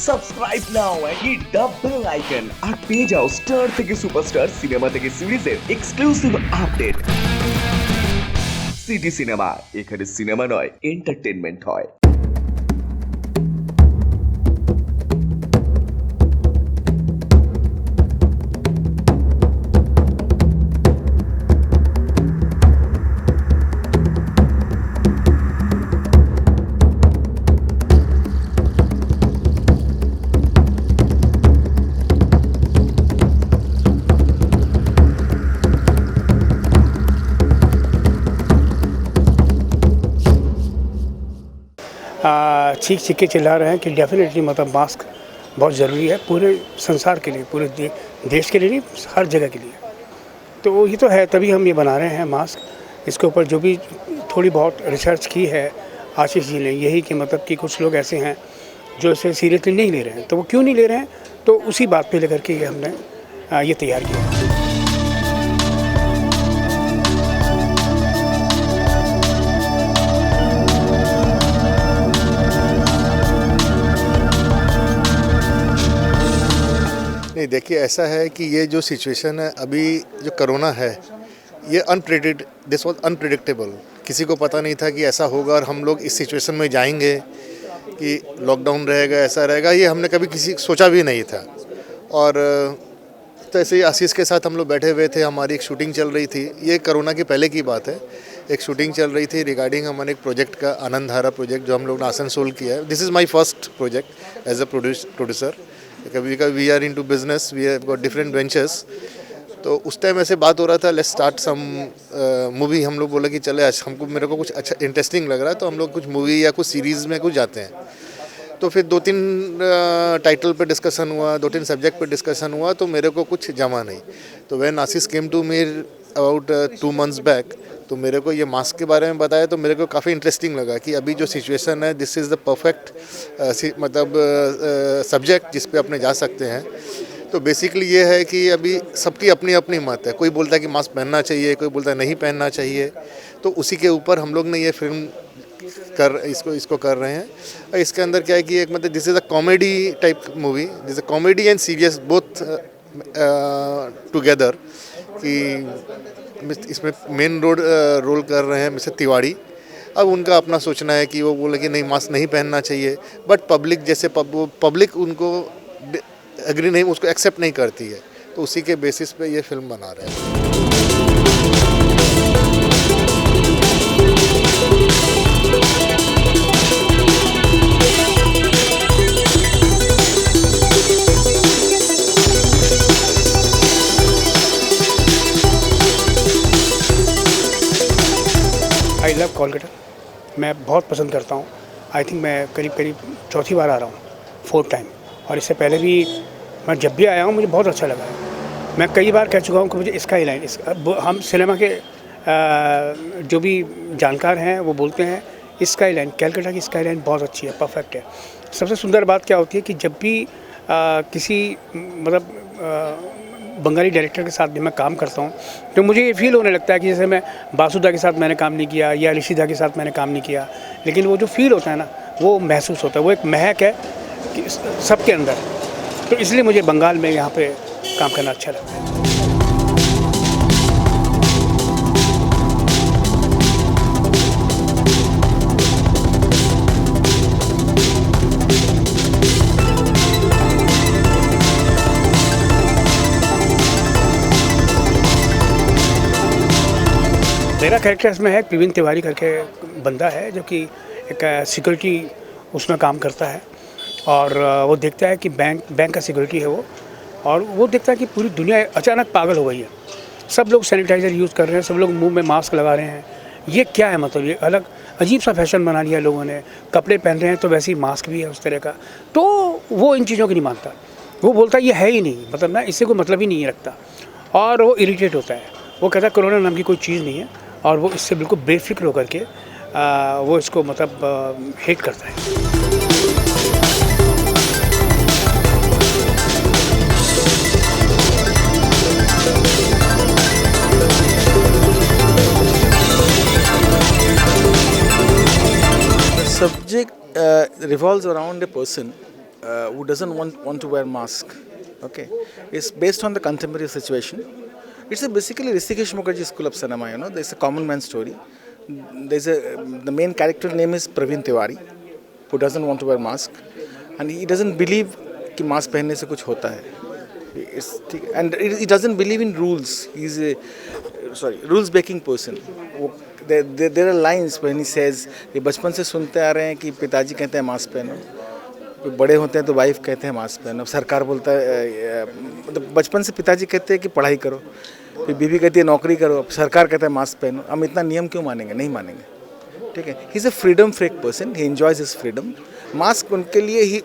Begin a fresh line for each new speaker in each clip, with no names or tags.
Subscribe now and hit the bell icon আর পেয়ে যাও star থেকে সুপারস্টার সিনেমা থেকে সিরিজের এক্সক্লুসিভ আপডেট। সিটি সিনেমা, এখানে সিনেমা নয় এন্টারটেনমেন্ট হয়।
चीख चीख के चिल्ला रहे हैं कि डेफिनेटली मतलब मास्क बहुत ज़रूरी है पूरे संसार के लिए, पूरे देश के लिए नहीं, हर जगह के लिए। तो वही तो है, तभी हम ये बना रहे हैं मास्क। इसके ऊपर जो भी थोड़ी बहुत रिसर्च की है आशीष जी ने, यही कि मतलब कि कुछ लोग ऐसे हैं जो इसे सीरियसली नहीं ले रहे हैं। तो वो क्यों नहीं ले रहे हैं, तो उसी बात पे लेकर के ये हमने ये तैयार किया।
नहीं, देखिए ऐसा है कि ये जो सिचुएशन है अभी जो कोरोना है ये दिस वाज अनप्रिडिक्टेबल। किसी को पता नहीं था कि ऐसा होगा और हम लोग इस सिचुएशन में जाएंगे कि लॉकडाउन रहेगा, ऐसा रहेगा, ये हमने कभी किसी सोचा भी नहीं था। और तो ऐसे ही आशीष के साथ हम लोग बैठे हुए थे, हमारी एक शूटिंग चल रही थी। ये कोरोना के पहले की बात है। एक शूटिंग चल रही थी रिगार्डिंग हमारे एक प्रोजेक्ट का, आनंद धारा प्रोजेक्ट, जो हम लोग ने आसनसोल किया है। This is my first project as a producer. कभी we are into business, we have got different ventures. तो उस टाइम ऐसे बात हो रहा था, लेट्स स्टार्ट सम मूवी। हम लोग बोला कि चले, आज मेरे को कुछ अच्छा इंटरेस्टिंग लग रहा है, तो हम लोग कुछ मूवी या कुछ सीरीज़ में कुछ जाते हैं। तो फिर 2-3 टाइटल पे डिस्कशन हुआ, 2-3 सब्जेक्ट पे डिस्कशन हुआ, तो मेरे को कुछ जमा नहीं। तो when Ashish came to me about 2 months back, तो मेरे को ये मास्क के बारे में बताया, तो मेरे को काफ़ी इंटरेस्टिंग लगा कि अभी जो सिचुएशन है, दिस इज़ द परफेक्ट मतलब सब्जेक्ट जिस पे अपने जा सकते हैं। तो बेसिकली ये है कि अभी सबकी अपनी अपनी मत है। कोई बोलता है कि मास्क पहनना चाहिए, कोई बोलता है नहीं पहनना चाहिए। तो उसी के ऊपर हम लोग ने ये फिल्म इसको कर रहे हैं। इसके अंदर क्या है कि एक मतलब this is a comedy type movie, this a comedy and serious both together. कि इसमें मेन रोल कर रहे हैं मिस्टर तिवारी। अब उनका अपना सोचना है कि वो बोले कि नहीं, मास्क नहीं पहनना चाहिए, बट पब्लिक जैसे पब्लिक उनको एग्री नहीं, उसको एक्सेप्ट नहीं करती है। तो उसी के बेसिस पे ये फिल्म बना रहे हैं।
आई लव कोलकाता, मैं बहुत पसंद करता हूँ। आई थिंक मैं करीब चौथी बार आ रहा हूँ, 4th टाइम। और इससे पहले भी मैं जब भी आया हूँ मुझे बहुत अच्छा लगा है। मैं कई बार कह चुका हूँ कि मुझे स्काई लाइन, हम सिनेमा के जो भी जानकार हैं वो बोलते हैं स्काई लाइन, कलकत्ता की स्काई लाइन बहुत अच्छी है, परफेक्ट है। सबसे सुंदर बात क्या होती है कि जब भी किसी मतलब बंगाली डायरेक्टर के साथ भी मैं काम करता हूँ, तो मुझे ये फील होने लगता है कि जैसे मैं बासुदा के साथ मैंने काम नहीं किया या ऋषिदा के साथ मैंने काम नहीं किया, लेकिन वो जो फील होता है ना, वो महसूस होता है। वो एक महक है कि सबके अंदर। तो इसलिए मुझे बंगाल में यहाँ पे काम करना अच्छा लगता है। मेरा कैरेक्टर इसमें है प्रवीण तिवारी करके बंदा है, जो कि एक सिक्योरिटी उसमें काम करता है। और वो देखता है कि बैंक का सिक्योरिटी है वो, और वो देखता है कि पूरी दुनिया अचानक पागल हो गई है। सब लोग सैनिटाइज़र यूज़ कर रहे हैं, सब लोग मुंह में मास्क लगा रहे हैं। ये क्या है, मतलब ये अलग अजीब सा फैशन बना लिया लोगों ने। कपड़े पहन रहे हैं तो वैसे ही मास्क भी है उस तरह का। तो वो इन चीज़ों को नहीं मानता, वो बोलता है ये है ही नहीं, मतलब ना इससे कोई मतलब ही नहीं रखता। और वो इरिटेट होता है, वो कहता है कोरोना नाम की कोई चीज़ नहीं है, और वो इससे बिल्कुल बेफिक्र होकर के वो इसको मतलब हेट करता है।
subject revolves around a person who doesn't want to wear mask. Okay, it's based on the contemporary situation. It's basically Rishikesh Mukherjee School of Cinema. You know, there's a common man story. The main character name is Praveen Tiwari, who doesn't want to wear mask, and he doesn't believe कि mask पहनने से कुछ होता है. And he doesn't believe in rules. He's a rules breaking person. There are lines when he says, ये बचपन से सुनते आ रहे हैं कि पिताजी कहते हैं मास्क पहनो, बड़े होते हैं तो वाइफ कहते हैं मास्क पहनो, सरकार बोलता है, मतलब बचपन से पिताजी कहते हैं कि पढ़ाई करो, फिर बीवी कहती है नौकरी करो, सरकार कहता है मास्क पहनो. हम इतना नियम क्यों मानेंगे? नहीं मानेंगे. ठीक है. He is a freedom freak person. He enjoys his freedom. Mask उनके लिए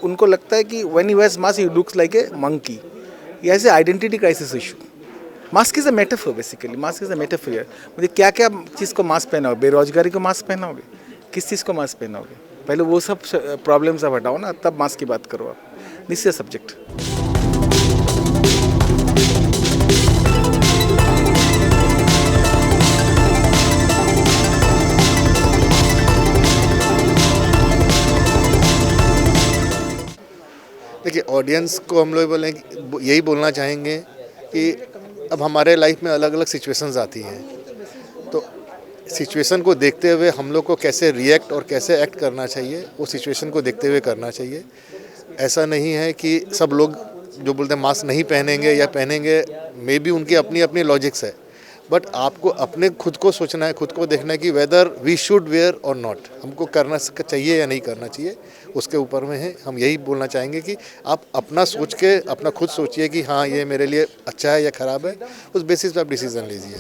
उनको लगता है कि when he wears mask he looks like a monkey. He has a identity crisis issue. Mask is a metaphor basically. Mask is a metaphor. मुझे क्या क्या चीज़ को मास्क पहनाओगे? बेरोजगारी को मास्क पहनाओगे? किस चीज़ को मास्क पहनाओगे? पहले वो सब प्रॉब्लम्स आप हटाओ ना, तब मास्क की बात करो आप. This is a subject.
देखिए, ऑडियंस को हम लोग यही बोलना चाहेंगे कि अब हमारे लाइफ में अलग अलग सिचुएशंस आती हैं, तो सिचुएशन को देखते हुए हम लोग को कैसे रिएक्ट और कैसे एक्ट करना चाहिए, वो सिचुएशन को देखते हुए करना चाहिए. ऐसा नहीं है कि सब लोग जो बोलते हैं मास्क नहीं पहनेंगे या पहनेंगे, मे बी उनकी अपनी अपनी लॉजिक्स है, बट आपको अपने खुद को सोचना है, खुद को देखना है कि वेदर वी शुड वेयर और नॉट. हमको करना चाहिए या नहीं करना चाहिए, उसके ऊपर में है. हम यही बोलना चाहेंगे कि आप अपना सोच के अपना खुद सोचिए कि हाँ ये मेरे लिए अच्छा है या ख़राब है, उस बेसिस पे आप डिसीज़न लीजिए.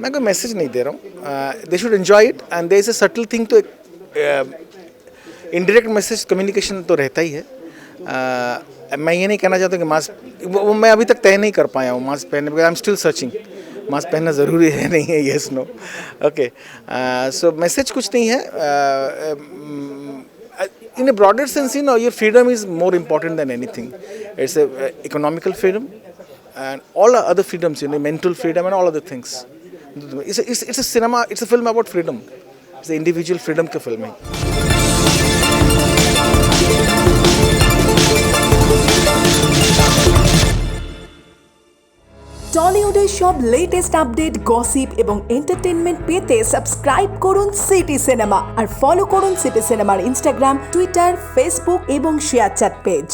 मैं कोई मैसेज नहीं दे रहा हूँ. They should enjoy it and there is a subtle thing to indirect message communication तो रहता ही है. मैं ये नहीं कहना चाहता कि मास्क वो मैं अभी तक तय नहीं कर पाया हूँ मास्क पहनने, because I am still searching. Mask पहनना ज़रूरी है नहीं है, येस नो. ओके, सो मैसेज कुछ नहीं है. In a broader sense, you know, your freedom is more important than anything. It's a economical freedom and all other freedoms, you know, mental freedom and all other things. It's a cinema. It's a film about freedom. It's an individual freedom का film है.
টলিউডের সব latest update, gossip এবং entertainment পেতে subscribe করুন city cinema আর follow করুন city সিনেমার Instagram, Twitter, Facebook এবং share chat page.